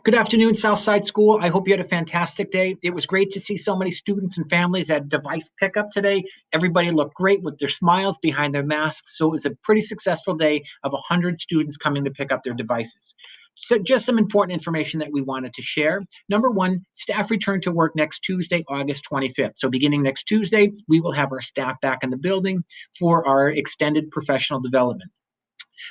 Good afternoon, Southside School. I hope you had a fantastic day. It was great to see so many students and families at device pickup today. Everybody looked great with their smiles behind their masks. So it was a pretty successful day of 100 students coming to pick up their devices. So just some important information that we wanted to share. Number one, staff return to work next Tuesday, August 25th. So beginning next Tuesday, we will have our staff back in the building for our extended professional development.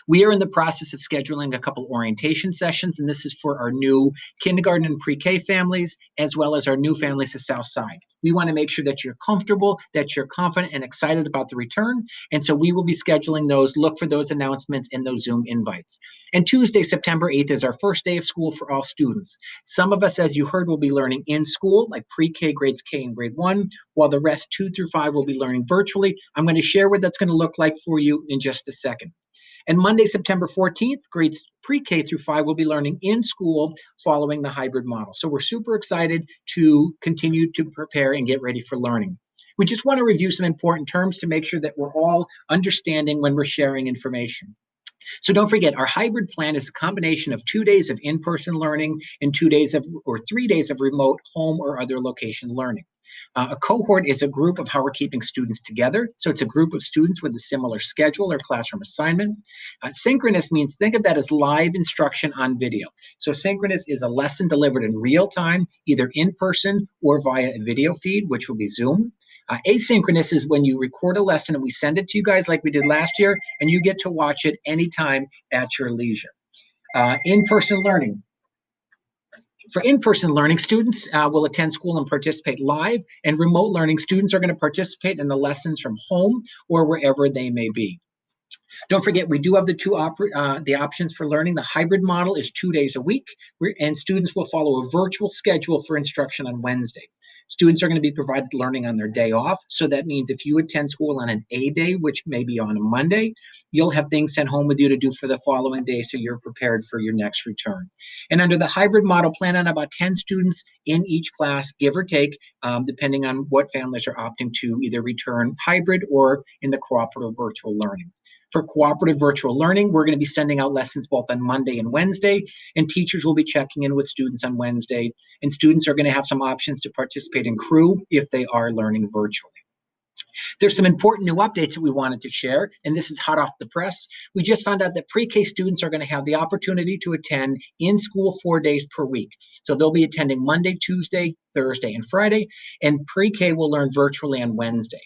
We are in the process of scheduling a couple orientation sessions, and this is for our new kindergarten and pre-K families, as well as our new families to Southside. We want to make sure that you're comfortable, that you're confident and excited about the return, and so we will be scheduling those. Look for those announcements in those Zoom invites. And Tuesday, September 8th is our first day of school for all students. Some of us, as you heard, will be learning in school, like pre-K grades K and grade 1, while the rest 2 through 5 will be learning virtually. I'm going to share what that's going to look like for you in just a second. And Monday, September 14th, grades pre-K through 5 will be learning in school following the hybrid model. So we're super excited to continue to prepare and get ready for learning. We just want to review some important terms to make sure that we're all understanding when we're sharing information. So don't forget, our hybrid plan is a combination of 2 days of in-person learning and 3 days of remote home or other location learning. A cohort is a group of how we're keeping students together. So it's a group of students with a similar schedule or classroom assignment. Synchronous means think of that as live instruction on video. So synchronous is a lesson delivered in real time, either in person or via a video feed, which will be Zoom. Asynchronous is when you record a lesson and we send it to you guys like we did last year, and you get to watch it anytime at your leisure. In-person learning. For in-person learning, students will attend school and participate live, and remote learning, students are going to participate in the lessons from home or wherever they may be. Don't forget, we do have the options for learning. The hybrid model is 2 days a week, and students will follow a virtual schedule for instruction on Wednesday. Students are going to be provided learning on their day off. So that means if you attend school on an A day, which may be on a Monday, you'll have things sent home with you to do for the following day, so you're prepared for your next return. And under the hybrid model, plan on about 10 students in each class, give or take, depending on what families are opting to either return hybrid or in the cooperative virtual learning. For cooperative virtual learning, we're going to be sending out lessons both on Monday and Wednesday, and teachers will be checking in with students on Wednesday, and students are going to have some options to participate in crew if they are learning virtually. There's some important new updates that we wanted to share, and this is hot off the press. We just found out that pre-K students are going to have the opportunity to attend in school 4 days per week. So they'll be attending Monday, Tuesday, Thursday, and Friday, and pre-K will learn virtually on Wednesday.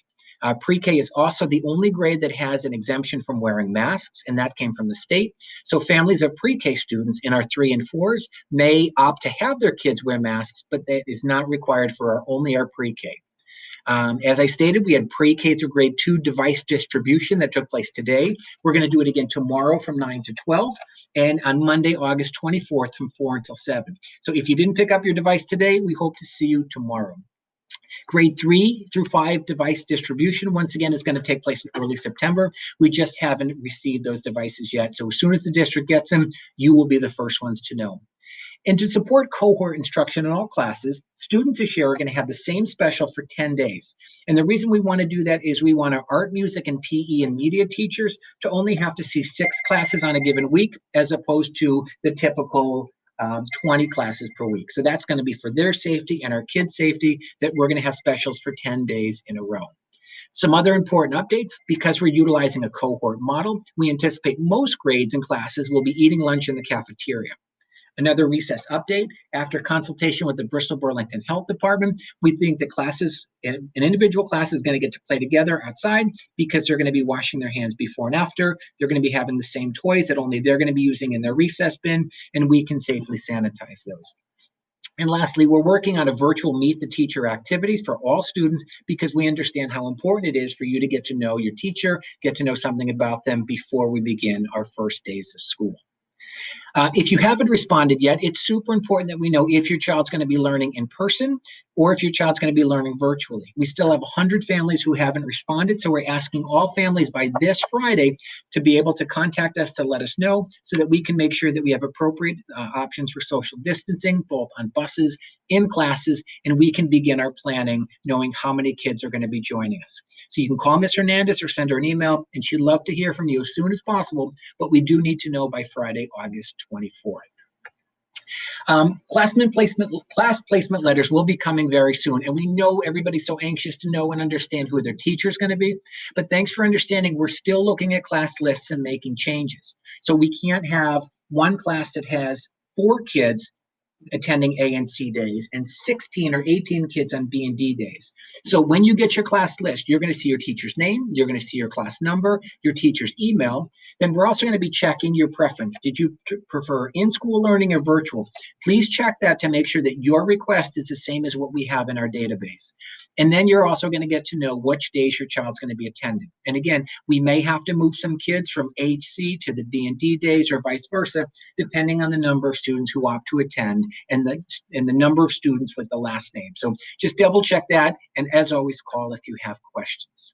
Pre-K is also the only grade that has an exemption from wearing masks, and that came from the state. So families of pre-K students in our 3 and 4s may opt to have their kids wear masks, but that is not required for only our pre-K. As I stated, we had pre-K through grade 2 device distribution that took place today. We're going to do it again tomorrow from 9 to 12, and on Monday, August 24th from 4 until 7. So if you didn't pick up your device today, we hope to see you tomorrow. Grade 3 through 5 device distribution, once again, is going to take place in early September. We just haven't received those devices yet. So as soon as the district gets them, you will be the first ones to know. And to support cohort instruction in all classes, students this year are going to have the same special for 10 days. And the reason we want to do that is we want our art, music, and PE and media teachers to only have to see 6 classes on a given week, as opposed to the typical 20 classes per week. So that's going to be for their safety and our kids' safety that we're going to have specials for 10 days in a row. Some other important updates: because we're utilizing a cohort model, we anticipate most grades and classes will be eating lunch in the cafeteria. Another recess update: after consultation with the Bristol Burlington Health Department, we think that an individual class is going to get to play together outside because they're going to be washing their hands before and after. They're going to be having the same toys that only they're going to be using in their recess bin, and we can safely sanitize those. And lastly, we're working on a virtual meet the teacher activities for all students because we understand how important it is for you to get to know your teacher, get to know something about them before we begin our first days of school. If you haven't responded yet, it's super important that we know if your child's going to be learning in person or if your child's going to be learning virtually. We still have 100 families who haven't responded, so we're asking all families by this Friday to be able to contact us to let us know so that we can make sure that we have appropriate options for social distancing, both on buses, in classes, and we can begin our planning knowing how many kids are going to be joining us. So you can call Ms. Hernandez or send her an email, and she'd love to hear from you as soon as possible, but we do need to know by Friday, August 24th. Class placement letters will be coming very soon, and we know everybody's so anxious to know and understand who their teacher is going to be. But thanks for understanding. We're still looking at class lists and making changes. So we can't have one class that has 4 kids attending A and C days and 16 or 18 kids on B and D days. So when you get your class list, you're going to see your teacher's name, you're going to see your class number, your teacher's email. Then we're also going to be checking your preference. Did you prefer in-school learning or virtual? Please check that to make sure that your request is the same as what we have in our database. And then you're also going to get to know which days your child's going to be attending. And again, we may have to move some kids from HC to the B and D days or vice versa, depending on the number of students who opt to attend and the number of students with the last name. So just double check that. And as always, call if you have questions.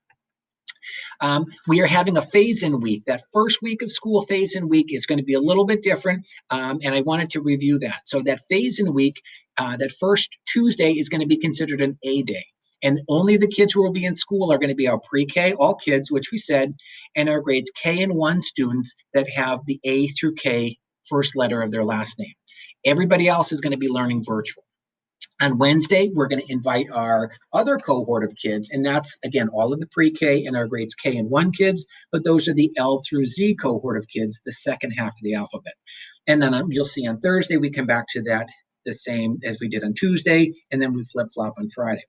We are having a phase-in week. That first week of school phase-in week is going to be a little bit different, and I wanted to review that. So that phase-in week, that first Tuesday is going to be considered an A day. And only the kids who will be in school are going to be our pre-K, all kids, which we said, and our grades K and 1 students that have the A through K first letter of their last name. Everybody else is going to be learning virtual. On Wednesday, we're going to invite our other cohort of kids, and that's, again, all of the pre-K and our grades K and 1 kids, but those are the L through Z cohort of kids, the second half of the alphabet. And then you'll see on Thursday, we come back to that the same as we did on Tuesday, and then we flip-flop on Friday.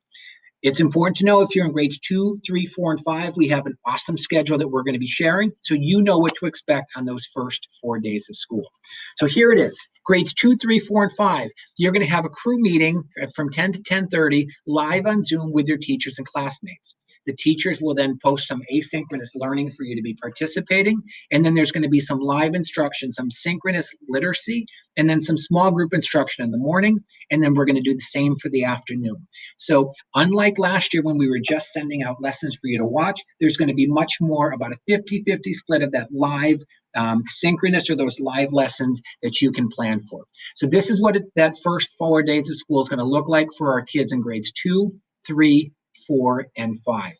It's important to know if you're in grades 2, 3, 4, and 5, we have an awesome schedule that we're going to be sharing, so you know what to expect on those first 4 days of school. So here it is. Grades 2, 3, 4, and 5, you're going to have a crew meeting from 10 to 10:30 live on Zoom with your teachers and classmates. The teachers will then post some asynchronous learning for you to be participating, and then there's going to be some live instruction, some synchronous literacy, and then some small group instruction in the morning, and then we're going to do the same for the afternoon. So unlike last year when we were just sending out lessons for you to watch, there's going to be much more about a 50-50 split of that live synchronous or those live lessons that you can plan for. So this is what that first 4 days of school is going to look like for our kids in grades 2, 3, 4, and 5.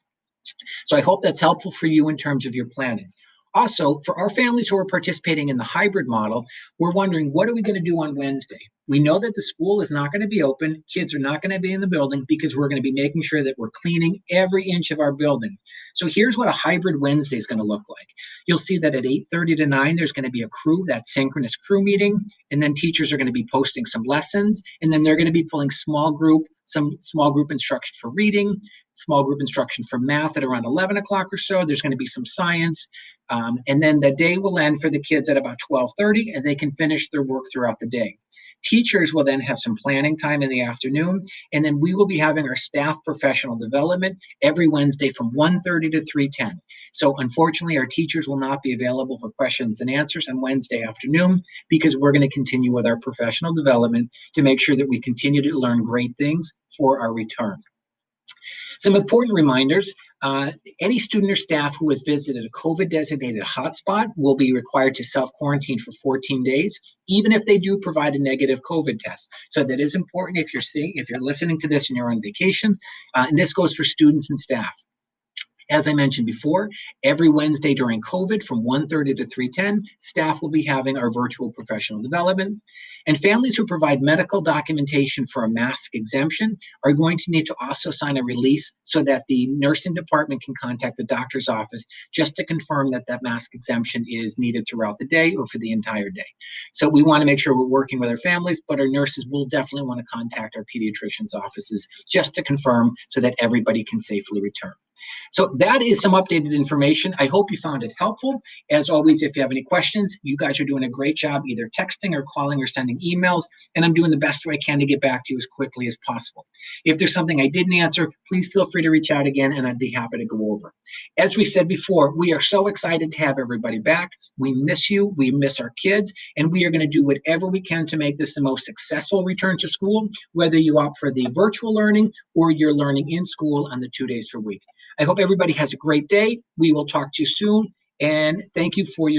So I hope that's helpful for you in terms of your planning. Also, for our families who are participating in the hybrid model, we're wondering, what are we going to do on Wednesday? We know that the school is not going to be open. Kids are not going to be in the building because we're going to be making sure that we're cleaning every inch of our building. So here's what a hybrid Wednesday is going to look like. You'll see that at 8:30 to 9, there's going to be a crew, that synchronous crew meeting, and then teachers are going to be posting some lessons, and then they're going to be pulling some small group instruction for reading, small group instruction for math at around 11 o'clock or so. There's going to be some science. And then the day will end for the kids at about 12:30, and they can finish their work throughout the day. Teachers will then have some planning time in the afternoon, and then we will be having our staff professional development every Wednesday from 1:30 to 3:10. So unfortunately, our teachers will not be available for questions and answers on Wednesday afternoon because we're going to continue with our professional development to make sure that we continue to learn great things for our return. Some important reminders, any student or staff who has visited a COVID-designated hotspot will be required to self-quarantine for 14 days, even if they do provide a negative COVID test. So that is important if you're listening to this and you're on vacation, and this goes for students and staff. As I mentioned before, every Wednesday during COVID from 1:30 to 3:10, staff will be having our virtual professional development. And families who provide medical documentation for a mask exemption are going to need to also sign a release so that the nursing department can contact the doctor's office just to confirm that that mask exemption is needed throughout the day or for the entire day. So we want to make sure we're working with our families, but our nurses will definitely want to contact our pediatrician's offices just to confirm so that everybody can safely return. So that is some updated information. I hope you found it helpful. As always, if you have any questions, you guys are doing a great job either texting or calling or sending emails, and I'm doing the best I can to get back to you as quickly as possible. If there's something I didn't answer, please feel free to reach out again, and I'd be happy to go over. As we said before, we are so excited to have everybody back. We miss you. We miss our kids, and we are going to do whatever we can to make this the most successful return to school, whether you opt for the virtual learning or you're learning in school on the 2 days per week. I hope everybody has a great day. We will talk to you soon, and thank you for your